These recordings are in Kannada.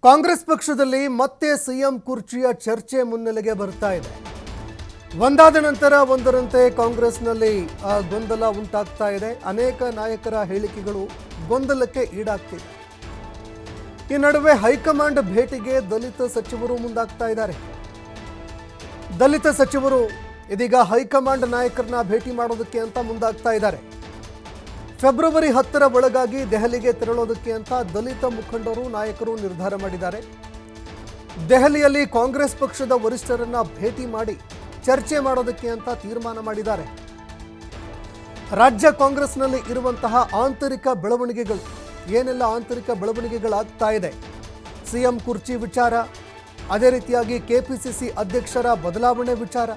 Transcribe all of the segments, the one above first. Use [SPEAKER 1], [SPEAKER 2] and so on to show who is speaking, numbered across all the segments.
[SPEAKER 1] ಕಾಂಗ್ರೆಸ್ ಪಕ್ಷದಲ್ಲಿ ಮತ್ತೆ ಸಿಎಂ ಕುರ್ಚಿಯ ಚರ್ಚೆ ಮುನ್ನೆಲೆಗೆ ಬರ್ತಾ ಇದೆ. ಒಂದಾದ ನಂತರ ಒಂದರಂತೆ ಕಾಂಗ್ರೆಸ್ನಲ್ಲಿ ಗೊಂದಲ ಉಂಟಾಗ್ತಾ ಇದೆ. ಅನೇಕ ನಾಯಕರ ಹೇಳಿಕೆಗಳು ಗೊಂದಲಕ್ಕೆ ಈಡಾಗ್ತಿದೆ. ಈ ನಡುವೆ ಹೈಕಮಾಂಡ್ ಭೇಟಿಗೆ ದಲಿತ ಸಚಿವರು ಮುಂದಾಗ್ತಾ ಇದ್ದಾರೆ. ದಲಿತ ಸಚಿವರು ಇದೀಗ ಹೈಕಮಾಂಡ್ ನಾಯಕರನ್ನ ಭೇಟಿ ಮಾಡೋದಕ್ಕೆ ಅಂತ ಮುಂದಾಗ್ತಾ ಇದ್ದಾರೆ. ಫೆಬ್ರವರಿ 10ರ ಒಳಗಾಗಿ ದೆಹಲಿಗೆ ತೆರಳೋದಕ್ಕೆ ಅಂತ ದಲಿತ ಮುಖಂಡರು ನಾಯಕರು ನಿರ್ಧಾರ ಮಾಡಿದ್ದಾರೆ. ದೆಹಲಿಯಲ್ಲಿ ಕಾಂಗ್ರೆಸ್ ಪಕ್ಷದ ವರಿಷ್ಠರನ್ನ ಭೇಟಿ ಮಾಡಿ ಚರ್ಚೆ ಮಾಡೋದಕ್ಕೆ ಅಂತ ತೀರ್ಮಾನ ಮಾಡಿದ್ದಾರೆ. ರಾಜ್ಯ ಕಾಂಗ್ರೆಸ್ನಲ್ಲಿ ಇರುವಂತಹ ಆಂತರಿಕ ಬೆಳವಣಿಗೆಗಳು, ಏನೆಲ್ಲ ಆಂತರಿಕ ಬೆಳವಣಿಗೆಗಳಾಗ್ತಾ ಇದೆ, ಸಿಎಂ ಕುರ್ಚಿ ವಿಚಾರ, ಅದೇ ರೀತಿಯಾಗಿ ಕೆಪಿಸಿಸಿ ಅಧ್ಯಕ್ಷರ ಬದಲಾವಣೆ ವಿಚಾರ,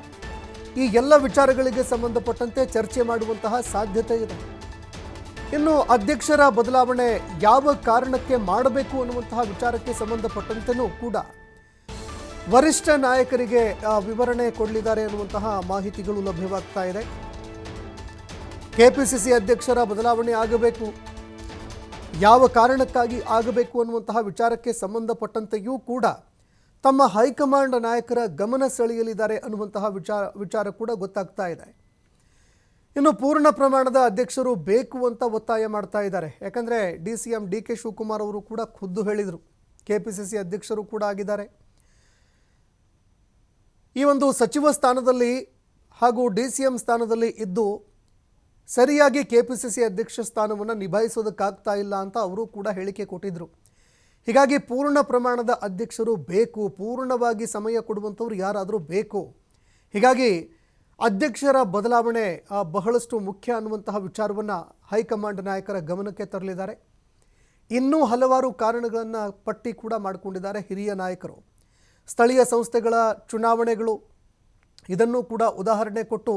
[SPEAKER 1] ಈ ಎಲ್ಲ ವಿಚಾರಗಳಿಗೆ ಸಂಬಂಧಪಟ್ಟಂತೆ ಚರ್ಚೆ ಮಾಡುವಂತಹ ಸಾಧ್ಯತೆ ಇದೆ. ಇನ್ನು ಅಧ್ಯಕ್ಷರ ಬದಲಾವಣೆ ಯಾವ ಕಾರಣಕ್ಕೆ ಮಾಡಬೇಕು ಅನ್ನುವಂತಹ ವಿಚಾರಕ್ಕೆ ಸಂಬಂಧಪಟ್ಟಂತೆಯೂ ಕೂಡ ವರಿಷ್ಠ ನಾಯಕರಿಗೆ ವಿವರಣೆ ಕೊಡಲಿದ್ದಾರೆ ಅನ್ನುವಂತಹ ಮಾಹಿತಿಗಳು ಲಭ್ಯವಾಗ್ತಾ ಇದೆ. ಕೆಪಿಸಿಸಿ ಅಧ್ಯಕ್ಷರ ಬದಲಾವಣೆ ಆಗಬೇಕು, ಯಾವ ಕಾರಣಕ್ಕಾಗಿ ಆಗಬೇಕು ಅನ್ನುವಂತಹ ವಿಚಾರಕ್ಕೆ ಸಂಬಂಧಪಟ್ಟಂತೆಯೂ ಕೂಡ ತಮ್ಮ ಹೈಕಮಾಂಡ್ ನಾಯಕರ ಗಮನ ಸೆಳೆಯಲಿದ್ದಾರೆ ಅನ್ನುವಂತಹ ವಿಚಾರ ಕೂಡ ಗೊತ್ತಾಗ್ತಾ ಇದೆ. ಇನ್ನು ಪೂರ್ಣ ಪ್ರಮಾಣದ ಅಧ್ಯಕ್ಷರು ಬೇಕು ಅಂತ ಒತ್ತಾಯ ಮಾಡ್ತಾ ಇದ್ದಾರೆ. ಯಾಕಂದರೆ DCM DK ಶಿವಕುಮಾರ್ ಅವರು ಕೂಡ ಖುದ್ದು ಹೇಳಿದರು, ಕೆಪಿಸಿಸಿ ಅಧ್ಯಕ್ಷರು ಕೂಡ ಆಗಿದ್ದಾರೆ. ಈ ಒಂದು ಸಚಿವ ಸ್ಥಾನದಲ್ಲಿ ಹಾಗೂ DCM ಸ್ಥಾನದಲ್ಲಿ ಇದ್ದು ಸರಿಯಾಗಿ ಕೆಪಿಸಿಸಿ ಅಧ್ಯಕ್ಷ ಸ್ಥಾನವನ್ನು ನಿಭಾಯಿಸೋದಕ್ಕಾಗ್ತಾ ಇಲ್ಲ ಅಂತ ಅವರು ಕೂಡ ಹೇಳಿಕೆ ಕೊಟ್ಟಿದ್ದರು. ಹೀಗಾಗಿ ಪೂರ್ಣ ಪ್ರಮಾಣದ ಅಧ್ಯಕ್ಷರು ಬೇಕು, ಪೂರ್ಣವಾಗಿ ಸಮಯ ಕೊಡುವಂಥವ್ರು ಯಾರಾದರೂ ಬೇಕು. ಹೀಗಾಗಿ ಅಧ್ಯಕ್ಷರ ಬದಲಾವಣೆ ಬಹಳಷ್ಟು ಮುಖ್ಯ ಅನ್ನುವಂತಹ ವಿಚಾರವನ್ನು ಹೈಕಮಾಂಡ್ ನಾಯಕರ ಗಮನಕ್ಕೆ ತರಲಿದ್ದಾರೆ. ಇನ್ನೂ ಹಲವಾರು ಕಾರಣಗಳನ್ನು ಪಟ್ಟಿ ಕೂಡ ಮಾಡಿಕೊಂಡಿದ್ದಾರೆ ಹಿರಿಯ ನಾಯಕರು. ಸ್ಥಳೀಯ ಸಂಸ್ಥೆಗಳ ಚುನಾವಣೆಗಳು, ಇದನ್ನು ಕೂಡ ಉದಾಹರಣೆ ಕೊಟ್ಟು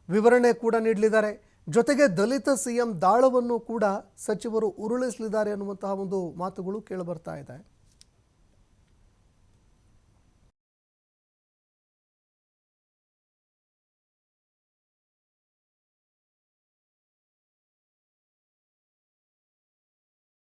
[SPEAKER 1] ವಿವರಣೆ ಕೂಡ ನೀಡಲಿದ್ದಾರೆ. ಜೊತೆಗೆ ದಲಿತ ಸಿಎಂ ದಾಳವನ್ನು ಕೂಡ ಸಚಿವರು ಉರುಳಿಸಲಿದ್ದಾರೆ ಅನ್ನುವಂತಹ ಒಂದು ಮಾತುಗಳು ಕೇಳಿಬರ್ತಾ ಇದೆ.